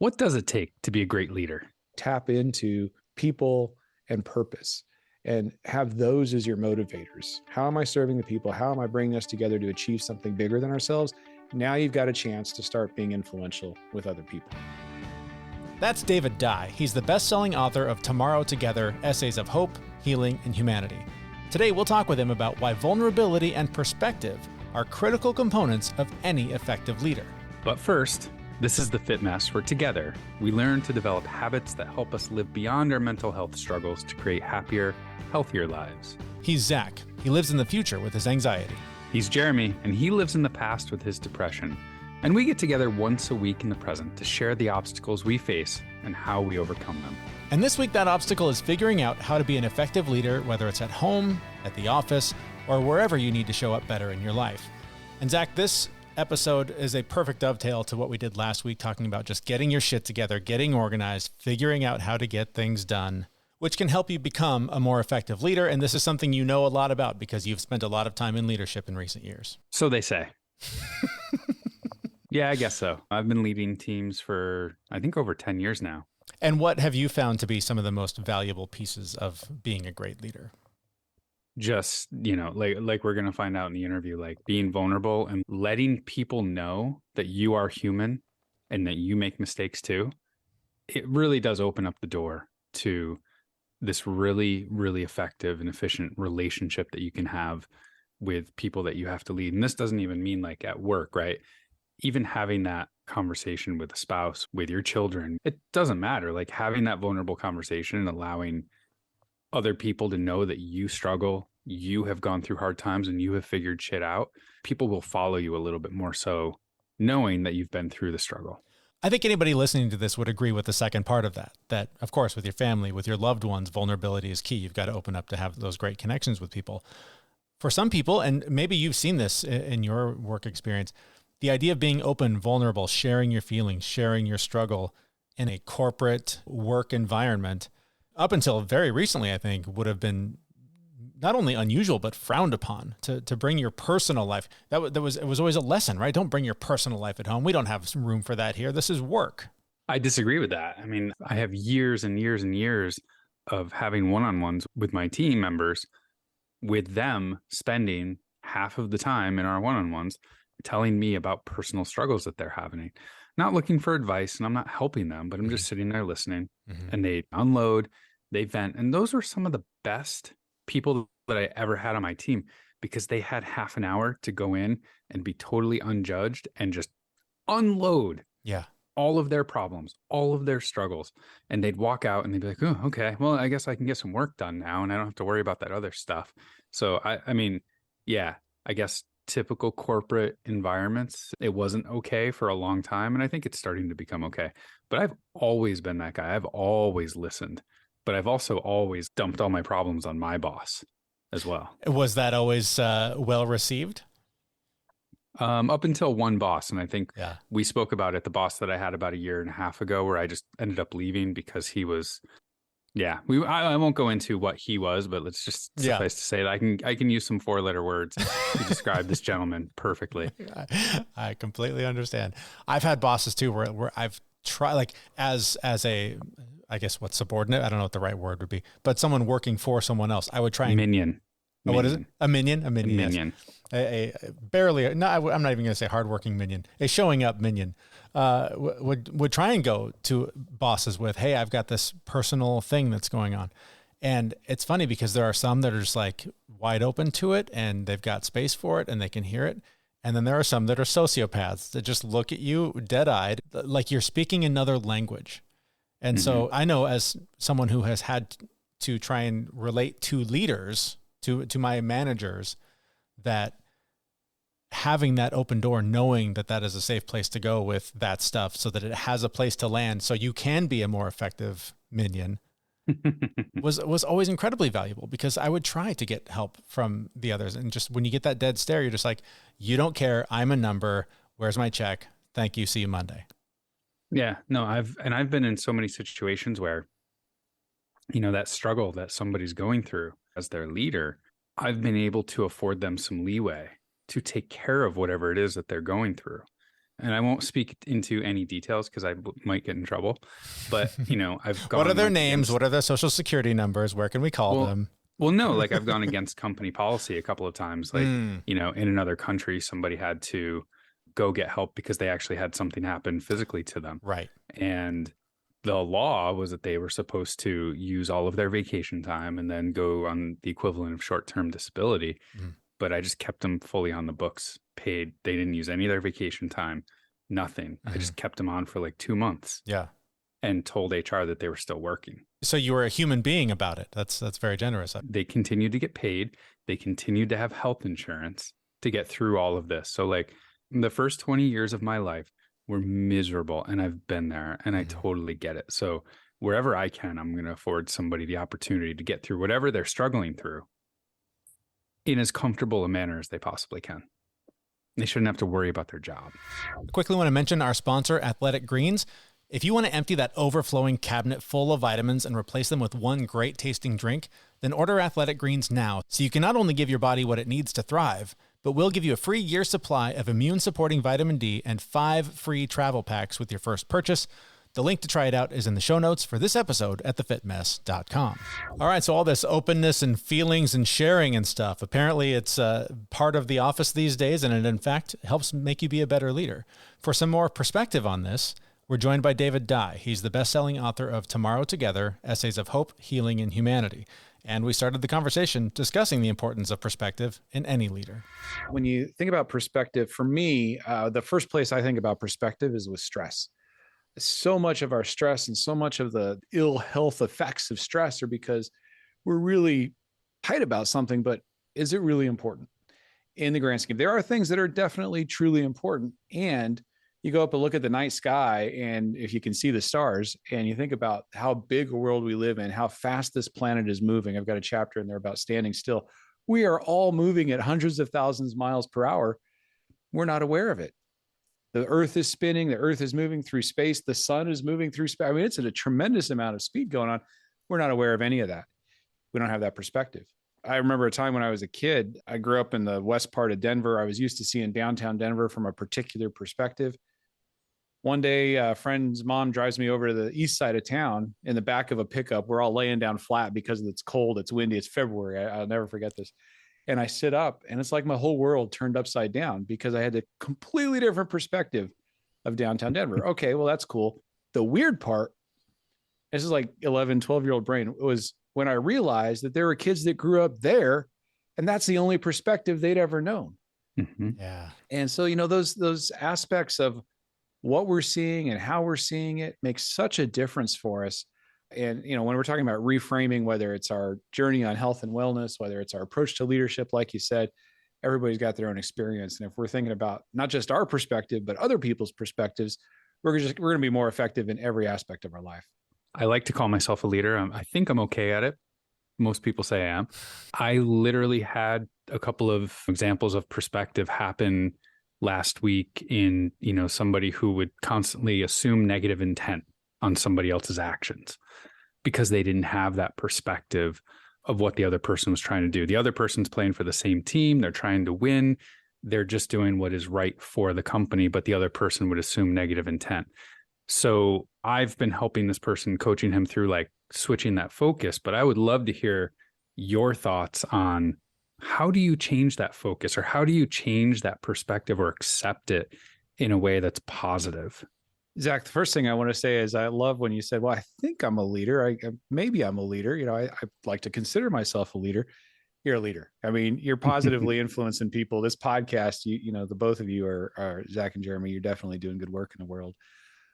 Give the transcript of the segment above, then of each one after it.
What does it take to be a great leader? Tap into people and purpose and have those as your motivators. How am I serving the people? How am I bringing us together to achieve something bigger than ourselves? Now you've got a chance to start being influential with other people. That's David Dye. He's the best-selling author of Tomorrow Together, Essays of Hope, Healing, and Humanity. Today, we'll talk with him about why vulnerability and perspective are critical components of any effective leader. But first, this is the Fit Mess, where together we learn to develop habits that help us live beyond our mental health struggles to create happier, healthier lives. He's Zach. He lives in the future with his anxiety. He's Jeremy, and he lives in the past with his depression. And we get together once a week in the present to share the obstacles we face and how we overcome them. And this week, that obstacle is figuring out how to be an effective leader, whether it's at home, at the office, or wherever you need to show up better in your life. And Zach, this episode is a perfect dovetail to what we did last week, talking about just getting your shit together, getting organized, figuring out how to get things done, which can help you become a more effective leader. And this is something you know a lot about because you've spent a lot of time in leadership in recent years. So they say. Yeah, I guess so. I've been leading teams for, I think, over 10 years now. And what have you found to be some of the most valuable pieces of being a great leader? Just, like we're going to find out in the interview, like being vulnerable and letting people know that you are human and that you make mistakes too. It really does open up the door to this really, really effective and efficient relationship that you can have with people that you have to lead. And this doesn't even mean like at work, right? Even having that conversation with a spouse, with your children, it doesn't matter. Like having that vulnerable conversation and allowing other people to know that you struggle, you have gone through hard times and you have figured shit out. People will follow you a little bit more so knowing that you've been through the struggle. I think anybody listening to this would agree with the second part of that of course, with your family, with your loved ones, vulnerability is key. You've got to open up to have those great connections with people. For some people, and maybe you've seen this in your work experience, the idea of being open, vulnerable, sharing your feelings, sharing your struggle in a corporate work environment, up until very recently, I think, would have been not only unusual, but frowned upon to bring your personal life. It was always a lesson, right? Don't bring your personal life at home. We don't have some room for that here. This is work. I disagree with that. I mean, I have years and years and years of having one-on-ones with my team members, with them spending half of the time in our one-on-ones telling me about personal struggles that they're having, not looking for advice, and I'm not helping them, but I'm just sitting there listening, and they unload, they vent. And those were some of the best people that I ever had on my team because they had half an hour to go in and be totally unjudged and just unload all of their problems, all of their struggles. And they'd walk out and they'd be like, oh, okay, well, I guess I can get some work done now and I don't have to worry about that other stuff. So I mean, yeah, I guess typical corporate environments, it wasn't okay for a long time. And I think it's starting to become okay. But I've always been that guy. I've always listened, but I've also always dumped all my problems on my boss as well. Was that always well received? Up until one boss. And I think we spoke about it, the boss that I had about a year and a half ago, where I just ended up leaving because he was, I won't go into what he was, but let's just suffice to say that I can use some 4-letter words to describe this gentleman perfectly. I completely understand. I've had bosses too, where I've tried, like as a, I guess what subordinate, I don't know what the right word would be, but someone working for someone else, I would try and minion. Oh, what is it? A minion? A minion. Minion. Yes. A barely, no, I'm not even going to say hardworking minion. A showing up minion would try and go to bosses with, hey, I've got this personal thing that's going on. And it's funny because there are some that are just like wide open to it and they've got space for it and they can hear it. And then there are some that are sociopaths that just look at you dead-eyed, like you're speaking another language. And so I know, as someone who has had to try and relate to leaders, to my managers, that having that open door, knowing that that is a safe place to go with that stuff so that it has a place to land so you can be a more effective minion was always incredibly valuable, because I would try to get help from the others. And just when you get that dead stare, you're just like, you don't care. I'm a number. Where's my check? Thank you. See you Monday. Yeah, no, I've been in so many situations where, that struggle that somebody's going through as their leader, I've been able to afford them some leeway to take care of whatever it is that they're going through. And I won't speak into any details because might get in trouble. But, I've gone. What are their like, names? against- What are their social security numbers? Where can we call them? Well, no, like I've gone against company policy a couple of times. Like, in another country, somebody had to go get help because they actually had something happen physically to them. Right. And the law was that they were supposed to use all of their vacation time and then go on the equivalent of short-term disability. But I just kept them fully on the books, paid. They didn't use any of their vacation time, nothing. I just kept them on for like 2 months. Yeah. And told HR that they were still working. So you were a human being about it. That's very generous. They continued to get paid. They continued to have health insurance to get through all of this. So like the first 20 years of my life were miserable, and I've been there, and I totally get it. So wherever I can, I'm going to afford somebody the opportunity to get through whatever they're struggling through in as comfortable a manner as they possibly can. They shouldn't have to worry about their job. I quickly want to mention our sponsor, Athletic Greens. If you want to empty that overflowing cabinet full of vitamins and replace them with one great tasting drink, then order Athletic Greens now so you can not only give your body what it needs to thrive, but we'll give you a free year supply of immune-supporting vitamin D and 5 free travel packs with your first purchase. The link to try it out is in the show notes for this episode at thefitmess.com. All right, so all this openness and feelings and sharing and stuff, apparently it's part of the office these days, and it in fact helps make you be a better leader. For some more perspective on this, we're joined by David Dye. He's the best-selling author of Tomorrow Together, Essays of Hope, Healing, and Humanity. And we started the conversation discussing the importance of perspective in any leader. When you think about perspective, for me, the first place I think about perspective is with stress. So much of our stress and so much of the ill health effects of stress are because we're really tight about something, but is it really important in the grand scheme? There are things that are definitely truly important. And you go up and look at the night sky, and if you can see the stars, and you think about how big a world we live in, how fast this planet is moving. I've got a chapter in there about standing still. We are all moving at hundreds of thousands of miles per hour. We're not aware of it. The earth is spinning. The earth is moving through space. The sun is moving through space. I mean, it's at a tremendous amount of speed going on. We're not aware of any of that. We don't have that perspective. I remember a time when I was a kid. I grew up in the west part of Denver. I was used to seeing downtown Denver from a particular perspective. One day, a friend's mom drives me over to the east side of town in the back of a pickup. We're all laying down flat because it's cold, it's windy, it's February. I'll never forget this. And I sit up, and it's like my whole world turned upside down because I had a completely different perspective of downtown Denver. Okay, well, that's cool. The weird part, this is like 11, 12-year-old brain, was when I realized that there were kids that grew up there, and that's the only perspective they'd ever known. Mm-hmm. Yeah. And so, those aspects of what we're seeing and how we're seeing it makes such a difference for us. And, when we're talking about reframing, whether it's our journey on health and wellness, whether it's our approach to leadership, like you said, everybody's got their own experience. And if we're thinking about not just our perspective, but other people's perspectives, we're going to be more effective in every aspect of our life. I like to call myself a leader. I think I'm okay at it. Most people say I am. I literally had a couple of examples of perspective happen last week in, somebody who would constantly assume negative intent on somebody else's actions because they didn't have that perspective of what the other person was trying to do. The other person's playing for the same team. They're trying to win. They're just doing what is right for the company, but the other person would assume negative intent. So I've been helping this person, coaching him through like switching that focus, but I would love to hear your thoughts on how do you change that focus, or how do you change that perspective or accept it in a way that's positive? Zach, the first thing I want to say is I love when you said, well, I think I'm a leader. Maybe I'm a leader. I like to consider myself a leader. You're a leader. I mean, you're positively influencing people. This podcast, the both of you are Zach and Jeremy. You're definitely doing good work in the world.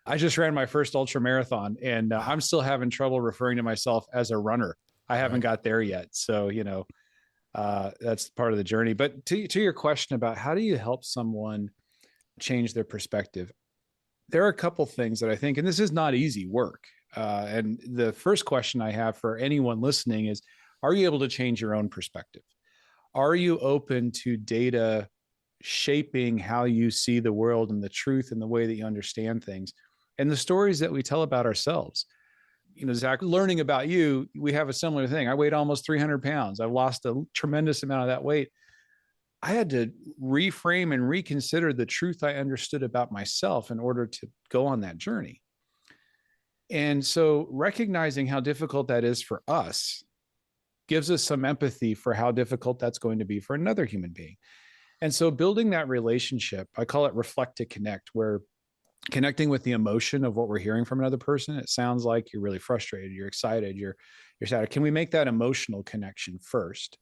I just ran my first ultra marathon, and I'm still having trouble referring to myself as a runner. I haven't got there yet. So, that's part of the journey. But to your question about how do you help someone change their perspective? There are a couple things that I think, and this is not easy work. And the first question I have for anyone listening is, are you able to change your own perspective? Are you open to data shaping how you see the world and the truth and the way that you understand things and the stories that we tell about ourselves? Zach, learning about you, we have a similar thing. I weighed almost 300 pounds. I've lost a tremendous amount of that weight. I had to reframe and reconsider the truth I understood about myself in order to go on that journey. And so recognizing how difficult that is for us gives us some empathy for how difficult that's going to be for another human being. And so building that relationship, I call it reflect to connect, where connecting with the emotion of what we're hearing from another person. It sounds like you're really frustrated, you're excited, you're sad. Can we make that emotional connection first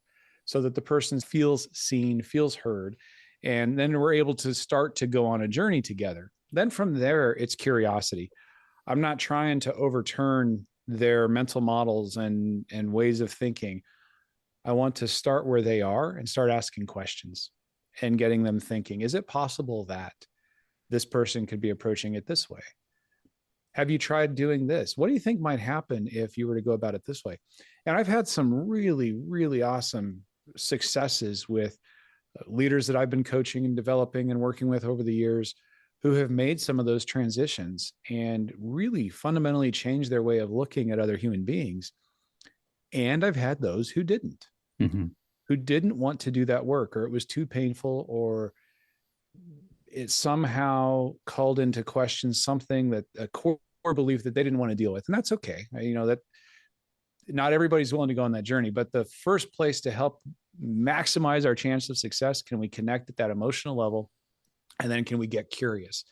so that the person feels seen, feels heard, and then we're able to start to go on a journey together. Then from there, it's curiosity. I'm not trying to overturn their mental models and ways of thinking. I want to start where they are and start asking questions and getting them thinking, is it possible that this person could be approaching it this way? Have you tried doing this? What do you think might happen if you were to go about it this way? And I've had some really, really awesome successes with leaders that I've been coaching and developing and working with over the years who have made some of those transitions and really fundamentally changed their way of looking at other human beings. And I've had those who didn't, who didn't want to do that work, or it was too painful, or it somehow called into question something that a core belief that they didn't want to deal with. And that's okay. That not everybody's willing to go on that journey, but the first place to help maximize our chance of success, can we connect at that emotional level? And then can we get curious?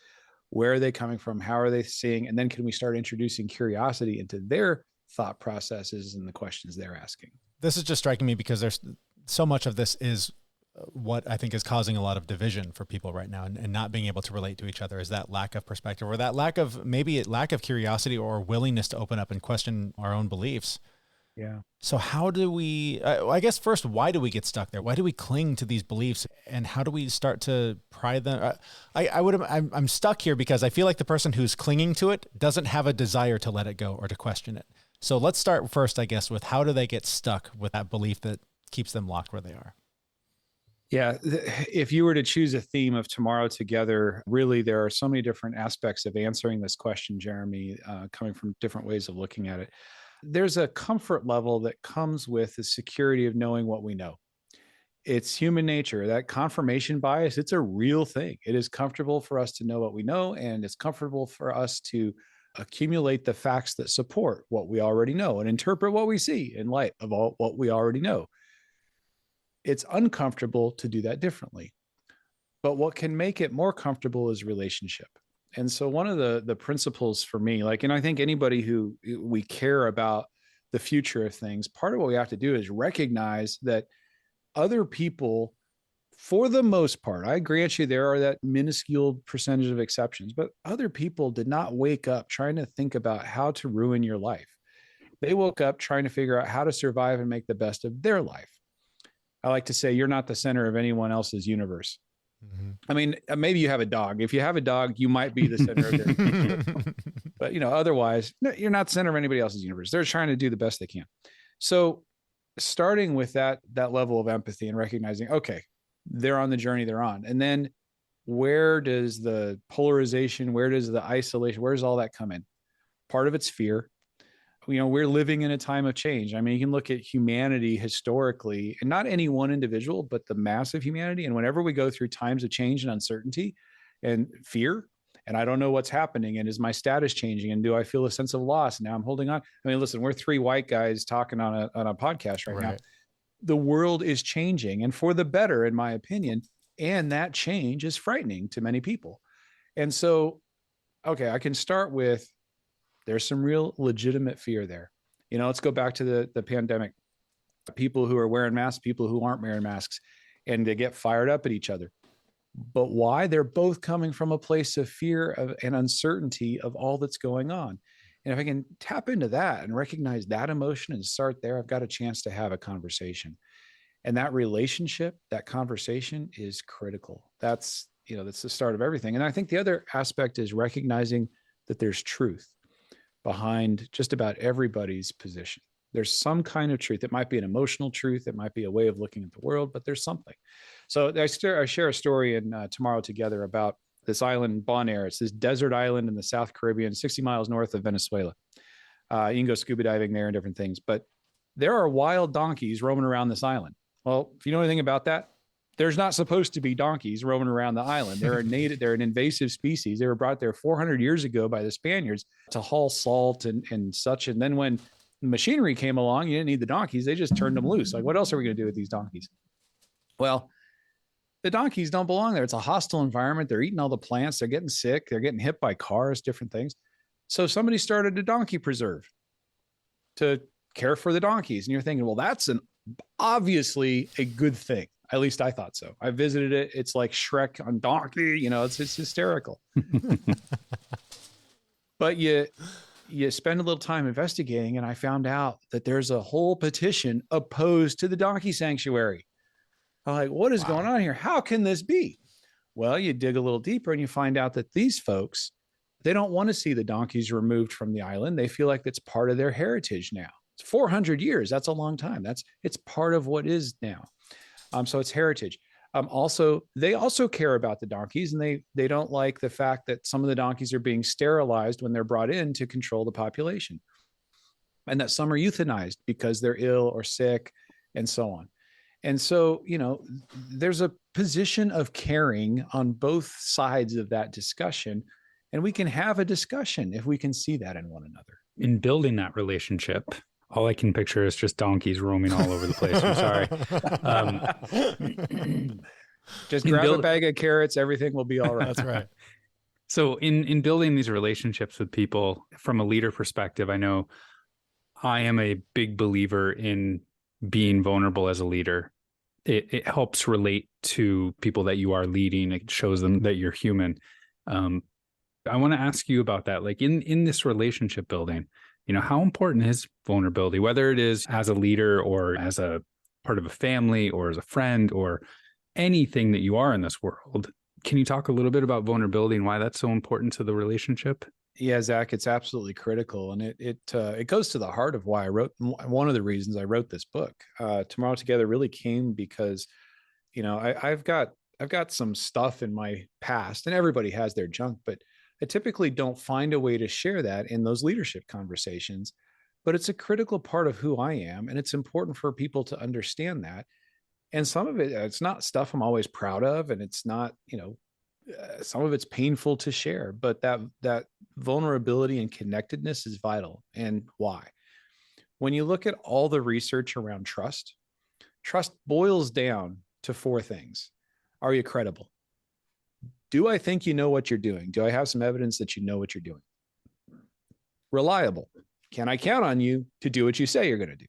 Where are they coming from? How are they seeing? And then can we start introducing curiosity into their thought processes and the questions they're asking? This is just striking me because there's so much of this is what I think is causing a lot of division for people right now, and not being able to relate to each other, is that lack of perspective, or that lack of curiosity or willingness to open up and question our own beliefs. Yeah. So how do we, I guess first, why do we get stuck there? Why do we cling to these beliefs, and how do we start to pry them? I'm stuck here because I feel like the person who's clinging to it doesn't have a desire to let it go or to question it. So let's start first, I guess, with how do they get stuck with that belief that keeps them locked where they are? Yeah. If you were to choose a theme of Tomorrow Together, really, there are so many different aspects of answering this question, Jeremy, coming from different ways of looking at it. There's a comfort level that comes with the security of knowing what we know. It's human nature. That confirmation bias, it's a real thing. It is comfortable for us to know what we know, and it's comfortable for us to accumulate the facts that support what we already know and interpret what we see in light of all what we already know. It's uncomfortable to do that differently. But what can make it more comfortable is relationship. And so one of the principles for me, and I think anybody who we care about the future of things, part of what we have to do is recognize that other people, for the most part, I grant you there are that minuscule percentage of exceptions, but other people did not wake up trying to think about how to ruin your life. They woke up trying to figure out how to survive and make the best of their life. I like to say, you're not the center of anyone else's universe. Mm-hmm. I mean, maybe you have a dog. If you have a dog, you might be the center of their universe. But, otherwise, no, you're not the center of anybody else's universe. They're trying to do the best they can. So starting with that level of empathy and recognizing, okay, they're on the journey they're on. And then where does the polarization, where does the isolation, where does all that come in? Part of it's fear. We're living in a time of change. I mean, you can look at humanity historically, and not any one individual, but the mass of humanity. And whenever we go through times of change and uncertainty and fear, and I don't know what's happening, and is my status changing, and do I feel a sense of loss? Now I'm holding on. I mean, listen, we're three white guys talking on a podcast right now. The world is changing, and for the better, in my opinion. And that change is frightening to many people. And so, okay, I can start with, there's some real legitimate fear there. Let's go back to the pandemic. People who are wearing masks, people who aren't wearing masks, and they get fired up at each other. But why? They're both coming from a place of fear and uncertainty of all that's going on. And if I can tap into that and recognize that emotion and start there, I've got a chance to have a conversation. And that relationship, that conversation is critical. That's the start of everything. And I think the other aspect is recognizing that there's truth behind just about everybody's position. There's some kind of truth. It might be an emotional truth. It might be a way of looking at the world, but there's something. So I share a story in Tomorrow Together about this island, Bonaire. It's this desert island in the South Caribbean, 60 miles north of Venezuela. You can go scuba diving there and different things, but there are wild donkeys roaming around this island. Well, if you know anything about that, There's not supposed to be donkeys roaming around the island. They're an invasive species. They were brought there 400 years ago by the Spaniards to haul salt and such. And then when machinery came along, you didn't need the donkeys. They just turned them loose. Like, what else are we going to do with these donkeys? Well, the donkeys don't belong there. It's a hostile environment. They're eating all the plants. They're getting sick. They're getting hit by cars, different things. So somebody started a donkey preserve to care for the donkeys. And you're thinking, well, that's obviously a good thing. At least I thought so. I visited it. It's like Shrek on donkey. It's hysterical. But you spend a little time investigating, and I found out that there's a whole petition opposed to the donkey sanctuary. I'm like, what is going on here? How can this be? Well, you dig a little deeper and you find out that these folks, they don't want to see the donkeys removed from the island. They feel like it's part of their heritage now. It's 400 years. That's a long time. It's part of what is now. So it's heritage. They also care about the donkeys, and they don't like the fact that some of the donkeys are being sterilized when they're brought in to control the population, and that some are euthanized because they're ill or sick and so on. And so, there's a position of caring on both sides of that discussion, and we can have a discussion if we can see that in one another. In building that relationship, all I can picture is just donkeys roaming all over the place. I'm sorry. Just grab a bag of carrots. Everything will be all right. That's right. So in building these relationships with people from a leader perspective, I know I am a big believer in being vulnerable as a leader. It helps relate to people that you are leading. It shows them that you're human. I want to ask you about that. Like in this relationship building, how important is vulnerability, whether it is as a leader or as a part of a family or as a friend or anything that you are in this world? Can you talk a little bit about vulnerability and why that's so important to the relationship? Yeah, Zach, it's absolutely critical. And it goes to the heart of why I wrote, one of the reasons I wrote this book. Tomorrow Together really came because, I've got some stuff in my past, and everybody has their junk, but I typically don't find a way to share that in those leadership conversations, but it's a critical part of who I am. And it's important for people to understand that. And some of it's not stuff I'm always proud of. And it's not, some of it's painful to share, but that vulnerability and connectedness is vital. And why? When you look at all the research around trust boils down to 4 things. Are you credible? Do I think you know what you're doing? Do I have some evidence that you know what you're doing? Reliable. Can I count on you to do what you say you're going to do?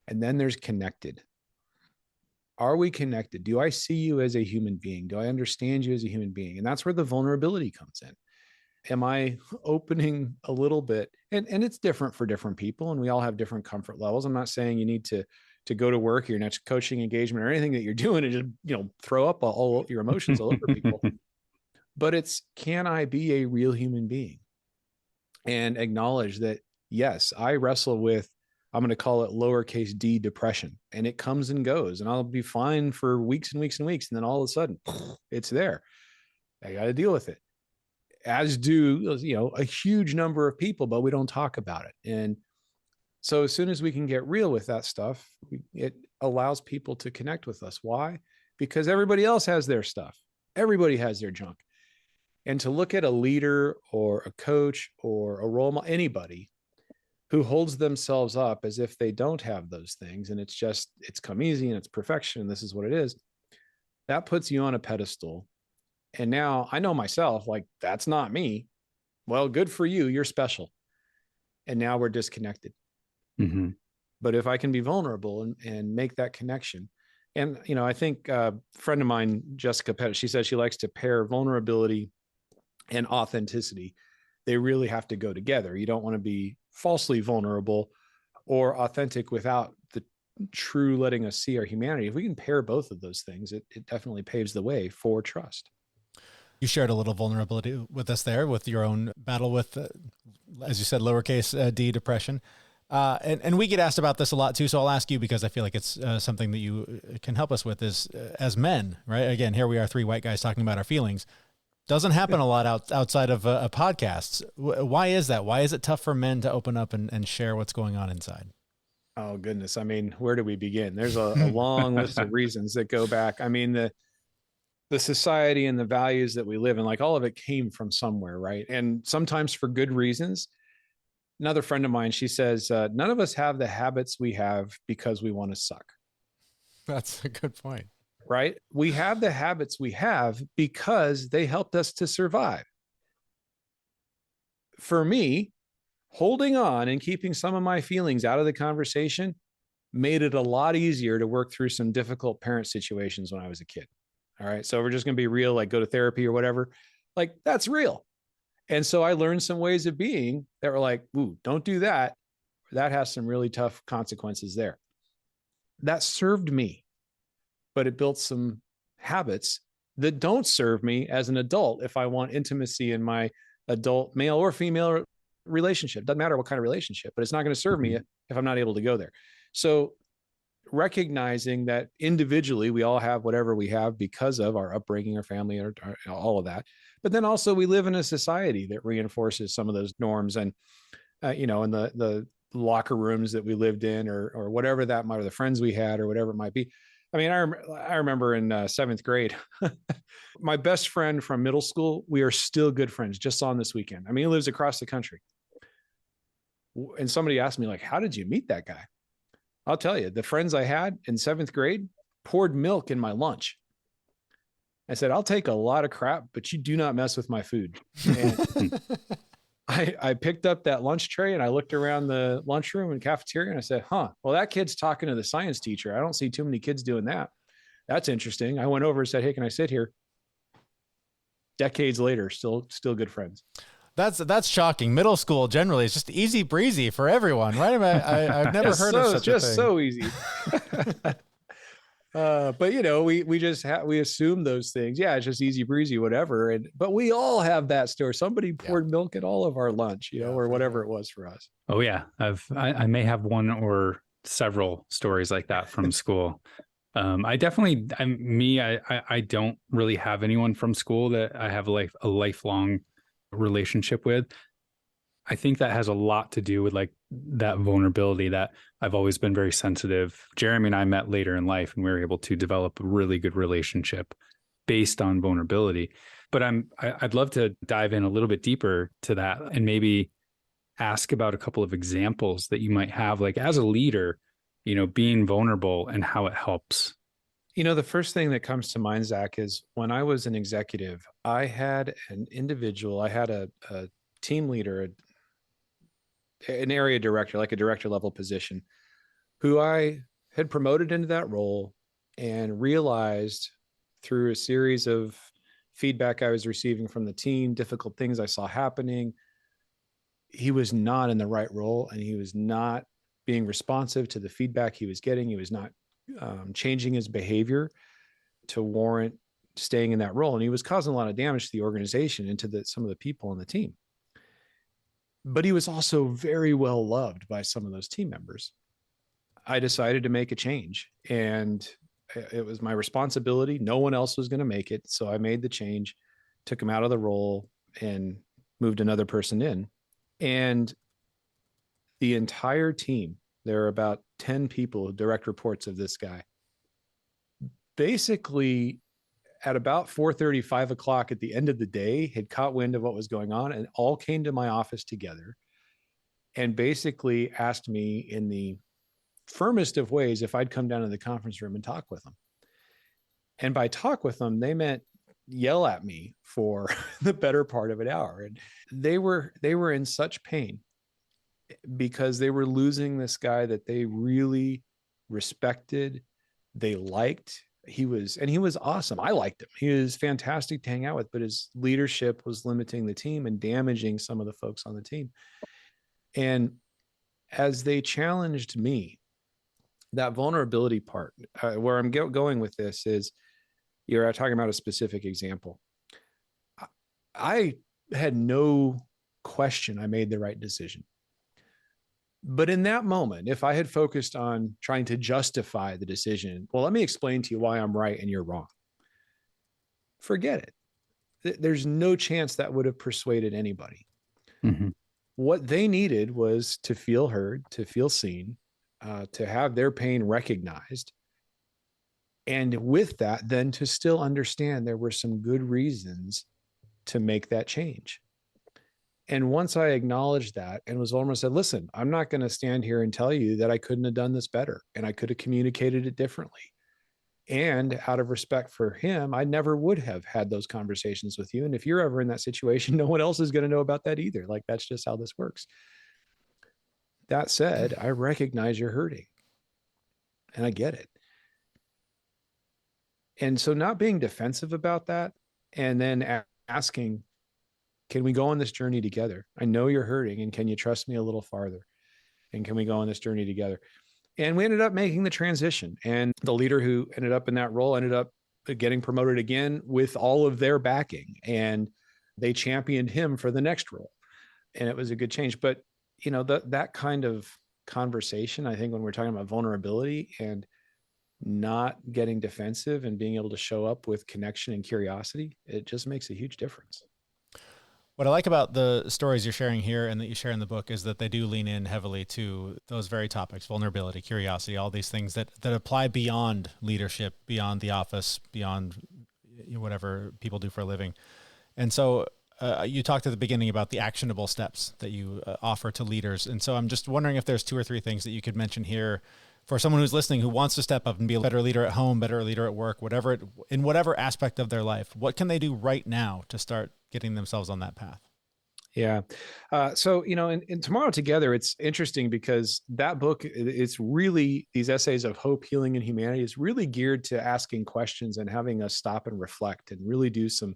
And then there's connected. Are we connected? Do I see you as a human being? Do I understand you as a human being? And that's where the vulnerability comes in. Am I opening a little bit? And it's different for different people, and we all have different comfort levels. I'm not saying you need to go to work, your next coaching engagement or anything that you're doing and just, throw up all your emotions all over people. But it's, can I be a real human being and acknowledge that, yes, I wrestle with, I'm going to call it lowercase d depression, and it comes and goes, and I'll be fine for weeks and weeks and weeks. And then all of a sudden it's there. I got to deal with it, as do, a huge number of people, but we don't talk about it. And so as soon as we can get real with that stuff, it allows people to connect with us. Why? Because everybody else has their stuff. Everybody has their junk. And to look at a leader or a coach or a role model, anybody who holds themselves up as if they don't have those things, and it's come easy and it's perfection, and this is what it is, that puts you on a pedestal. And now I know myself, like, that's not me. Well, good for you. You're special. And now we're disconnected. Mm-hmm. But if I can be vulnerable and make that connection, and, I think a friend of mine, Jessica Pettit, she says she likes to pair vulnerability and authenticity. They really have to go together. You don't want to be falsely vulnerable or authentic without the true letting us see our humanity. If we can pair both of those things, it definitely paves the way for trust. You shared a little vulnerability with us there with your own battle with, as you said, lowercase d depression. And we get asked about this a lot too. So I'll ask you, because I feel like it's something that you can help us with, is as men, right? Again, here we are, 3 white guys talking about our feelings. Doesn't happen a lot outside of podcasts. Why is that? Why is it tough for men to open up and share what's going on inside? Oh goodness. I mean, where do we begin? There's a long list of reasons that go back. I mean, the society and the values that we live in, like all of it came from somewhere, right? And sometimes for good reasons. Another friend of mine, she says, none of us have the habits we have because we want to suck. That's a good point. Right? We have the habits we have because they helped us to survive. For me, holding on and keeping some of my feelings out of the conversation made it a lot easier to work through some difficult parent situations when I was a kid. All right. So we're just going to be real, like go to therapy or whatever. Like that's real. And so I learned some ways of being that were like, ooh, don't do that. That has some really tough consequences there. That served me, but it built some habits that don't serve me as an adult if I want intimacy in my adult male or female relationship. Doesn't matter what kind of relationship, but it's not going to serve me if I'm not able to go there. So recognizing that individually we all have whatever we have because of our upbringing, our family, or all of that. But then also we live in a society that reinforces some of those norms, and in the locker rooms that we lived in, or whatever that might, or the friends we had, or whatever it might be. I mean, I remember in seventh grade, my best friend from middle school, we are still good friends just on this weekend. I mean, he lives across the country. And somebody asked me, like, how did you meet that guy? I'll tell you, the friends I had in seventh grade poured milk in my lunch. I said, I'll take a lot of crap, but you do not mess with my food. And I picked up that lunch tray and I looked around the lunchroom and cafeteria and I said, well, that kid's talking to the science teacher. I don't see too many kids doing that. That's interesting. I went over and said, hey, can I sit here? Decades later, still good friends. That's shocking. Middle school generally is just easy breezy for everyone, right? I've never heard of such a thing. So easy. But we assume those things. Yeah, it's just easy breezy, whatever. But we all have that story. Somebody poured milk in all of our lunch, or whatever it was for us. Oh yeah, I may have one or several stories like that from school. I don't really have anyone from school that I have a lifelong relationship with. I think that has a lot to do with like that vulnerability that I've always been very sensitive. Jeremy and I met later in life and we were able to develop a really good relationship based on vulnerability. But I'd love to dive in a little bit deeper to that and maybe ask about a couple of examples that you might have, like as a leader, being vulnerable and how it helps. The first thing that comes to mind, Zach, is when I was an executive, I had an individual, I had a team leader, an area director, like a director level position, who I had promoted into that role and realized through a series of feedback I was receiving from the team, difficult things I saw happening, he was not in the right role and he was not being responsive to the feedback he was getting. He was not changing his behavior to warrant staying in that role. And he was causing a lot of damage to the organization and to some of the people on the team. But he was also very well loved by some of those team members. I decided to make a change and it was my responsibility. No one else was going to make it. So I made the change, took him out of the role and moved another person in. And the entire team, there are about 10 people, direct reports of this guy. Basically, at about 4:30, 5 o'clock at the end of the day, had caught wind of what was going on and all came to my office together and basically asked me in the firmest of ways if I'd come down to the conference room and talk with them. And by talk with them, they meant yell at me for the better part of an hour. And they were in such pain because they were losing this guy that they really respected, they liked. He was awesome. I liked him. He was fantastic to hang out with, but his leadership was limiting the team and damaging some of the folks on the team. And as they challenged me, that vulnerability part, where I'm going with this is, you're talking about a specific example. I had no question I made the right decision. But in that moment, if I had focused on trying to justify the decision, well, let me explain to you why I'm right and you're wrong. Forget it. There's no chance that would have persuaded anybody. Mm-hmm. What they needed was to feel heard, to feel seen, to have their pain recognized. And with that, then to still understand there were some good reasons to make that change. And once I acknowledged that and was almost said, listen, I'm not going to stand here and tell you that I couldn't have done this better and I could have communicated it differently. And out of respect for him, I never would have had those conversations with you. And if you're ever in that situation, no one else is going to know about that either. Like, that's just how this works. That said, I recognize you're hurting and I get it. And so not being defensive about that and then asking, can we go on this journey together? I know you're hurting, and can you trust me a little farther? And can we go on this journey together? And we ended up making the transition. And the leader who ended up in that role ended up getting promoted again with all of their backing. And they championed him for the next role. And it was a good change. But, you know, that kind of conversation, I think when we're talking about vulnerability and not getting defensive and being able to show up with connection and curiosity, it just makes a huge difference. What I like about the stories you're sharing here and that you share in the book is that they do lean in heavily to those very topics: vulnerability, curiosity, all these things that apply beyond leadership, beyond the office, beyond whatever people do for a living. And so you talked at the beginning about the actionable steps that you offer to leaders. And so I'm just wondering if there's 2 or 3 things that you could mention here for someone who's listening, who wants to step up and be a better leader at home, better leader at work, in whatever aspect of their life. What can they do right now to start getting themselves on that path? Yeah. So, you know, in Tomorrow Together, it's interesting because that book, it's really, these essays of hope, healing, and humanity is really geared to asking questions and having us stop and reflect and really do some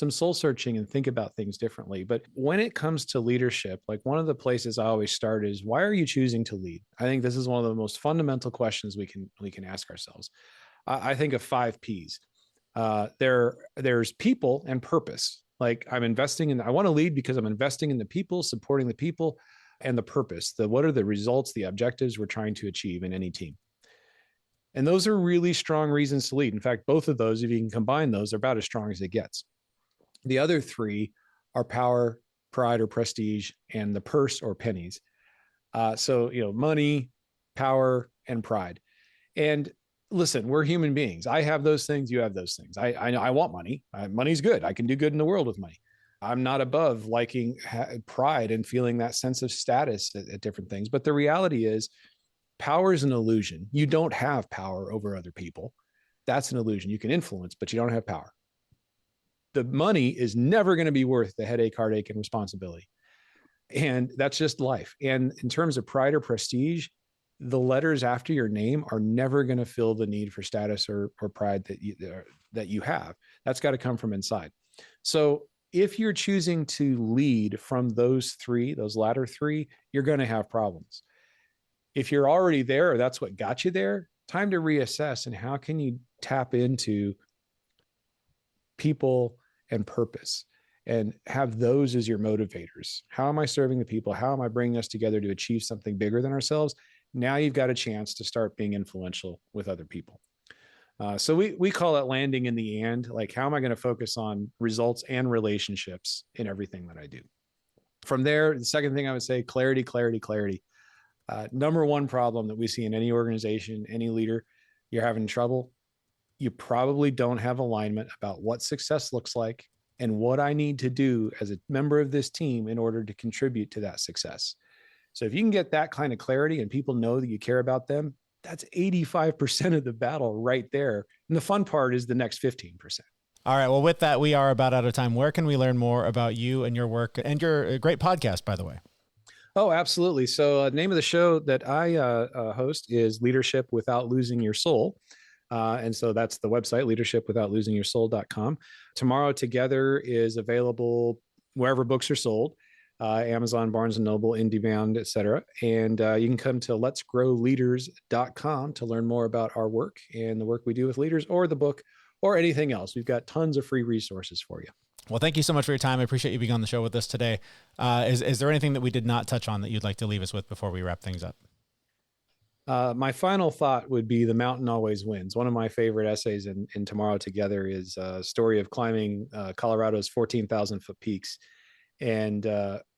soul searching and think about things differently. But when it comes to leadership, like, one of the places I always start is, why are you choosing to lead? I think this is one of the most fundamental questions we can ask ourselves. I think of 5 P's. There's people and purpose. Like, I want to lead because I'm investing in the people, supporting the people, and the purpose. What are the results, the objectives we're trying to achieve in any team? And those are really strong reasons to lead. In fact, both of those, if you can combine those, are about as strong as it gets. The other 3 are power, pride, or prestige, and the purse or pennies. So, you know, money, power, and pride. And listen, we're human beings. I have those things. You have those things. I want money. Money's good. I can do good in the world with money. I'm not above liking pride and feeling that sense of status at different things. But the reality is, power is an illusion. You don't have power over other people. That's an illusion. You can influence, but you don't have power. The money is never going to be worth the headache, heartache, and responsibility. And that's just life. And in terms of pride or prestige, the letters after your name are never going to fill the need for status or pride that you have. That's got to come from inside. So if you're choosing to lead from those latter 3, you're going to have problems. If you're already there, or that's what got you there, time to reassess. And how can you tap into people and purpose and have those as your motivators? How am I serving the people? How am I bringing us together to achieve something bigger than ourselves? Now you've got a chance to start being influential with other people. So we call it landing in the and. Like, how am I going to focus on results and relationships in everything that I do? From there, the second thing I would say, clarity, clarity, clarity. Number 1 problem that we see in any organization, any leader, you're having trouble. You probably don't have alignment about what success looks like and what I need to do as a member of this team in order to contribute to that success. So if you can get that kind of clarity and people know that you care about them, that's 85% of the battle right there. And the fun part is the next 15%. All right. Well, with that, we are about out of time. Where can we learn more about you and your work and your great podcast, by the way? Oh, absolutely. So the name of the show that I host is Leadership Without Losing Your Soul. And so that's the website, leadershipwithoutlosingyyoursoul.com. Tomorrow Together is available wherever books are sold, Amazon, Barnes & Noble, IndieBound, et cetera. And you can come to letsgrowleaders.com to learn more about our work and the work we do with leaders, or the book, or anything else. We've got tons of free resources for you. Well, thank you so much for your time. I appreciate you being on the show with us today. Is there anything that we did not touch on that you'd like to leave us with before we wrap things up? My final thought would be The Mountain Always Wins. One of my favorite essays in Tomorrow Together is a story of climbing Colorado's 14,000-foot peaks. And,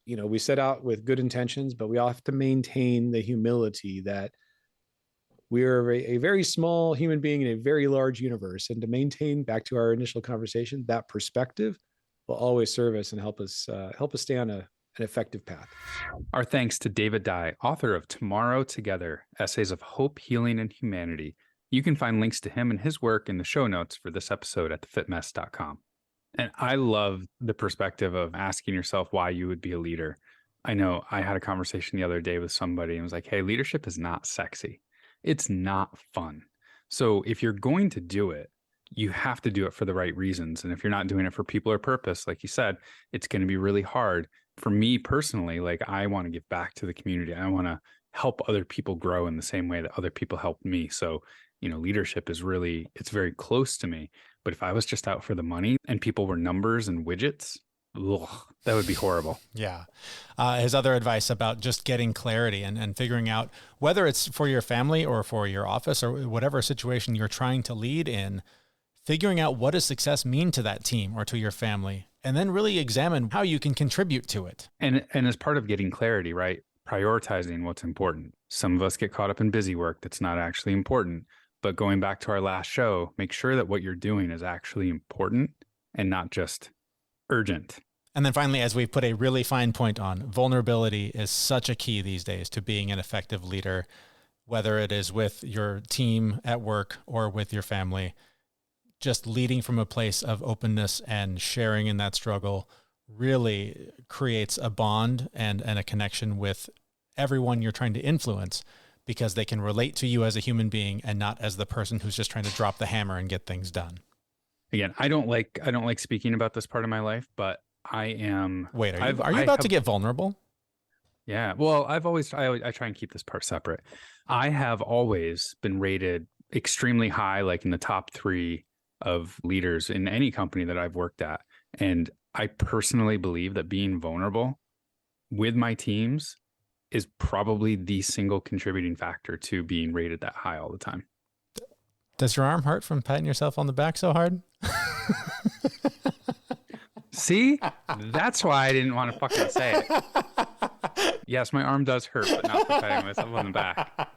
we set out with good intentions, but we all have to maintain the humility that We are a very small human being in a very large universe. And to maintain, back to our initial conversation, that perspective will always serve us and help us stay on an effective path. Our thanks to David Dye, author of Tomorrow Together, Essays of Hope, Healing, and Humanity. You can find links to him and his work in the show notes for this episode at thefitmess.com. And I love the perspective of asking yourself why you would be a leader. I know I had a conversation the other day with somebody and was like, hey, leadership is not sexy. It's not fun. So if you're going to do it, you have to do it for the right reasons. And if you're not doing it for people or purpose, like you said, it's going to be really hard. For me personally, like I want to give back to the community. I want to help other people grow in the same way that other people helped me. So, leadership is really, it's very close to me. But if I was just out for the money and people were numbers and widgets, that would be horrible. Yeah. His other advice about just getting clarity and figuring out whether it's for your family or for your office or whatever situation you're trying to lead in, figuring out what does success mean to that team or to your family, and then really examine how you can contribute to it. And as part of getting clarity, right? Prioritizing what's important. Some of us get caught up in busy work that's not actually important. But going back to our last show, make sure that what you're doing is actually important and not just urgent. And then finally, as we've put a really fine point on, vulnerability is such a key these days to being an effective leader, whether it is with your team at work or with your family. Just leading from a place of openness and sharing in that struggle really creates a bond and a connection with everyone you're trying to influence, because they can relate to you as a human being and not as the person who's just trying to drop the hammer and get things done. Again, I don't like speaking about this part of my life, but I am. Wait, are you about to get vulnerable? Yeah. Well, I try and keep this part separate. I have always been rated extremely high, like in the top 3 of leaders in any company that I've worked at. And I personally believe that being vulnerable with my teams is probably the single contributing factor to being rated that high all the time. Does your arm hurt from patting yourself on the back so hard? See, that's why I didn't want to fucking say it. Yes, my arm does hurt, but not for patting myself on the back.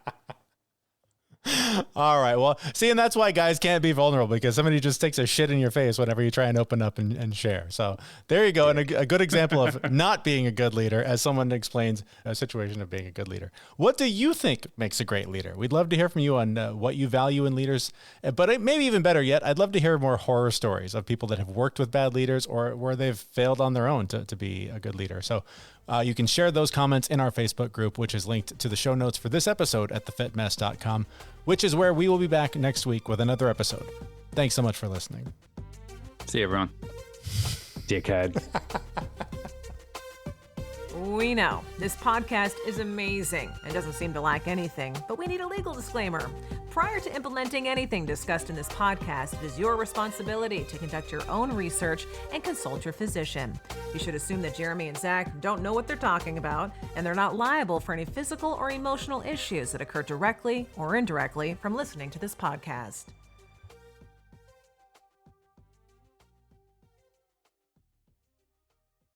All right. Well, see, and that's why guys can't be vulnerable, because somebody just takes a shit in your face whenever you try and open up and share. So there you go. And a good example of not being a good leader, as someone explains a situation of being a good leader. What do you think makes a great leader? We'd love to hear from you on what you value in leaders. But maybe even better yet, I'd love to hear more horror stories of people that have worked with bad leaders or where they've failed on their own to be a good leader. So you can share those comments in our Facebook group, which is linked to the show notes for this episode at thefitmess.com, which is where we will be back next week with another episode. Thanks so much for listening. See you, everyone. Dickhead. We know this podcast is amazing and doesn't seem to lack anything, but we need a legal disclaimer. Prior to implementing anything discussed in this podcast, it is your responsibility to conduct your own research and consult your physician. You should assume that Jeremy and Zach don't know what they're talking about, and they're not liable for any physical or emotional issues that occur directly or indirectly from listening to this podcast.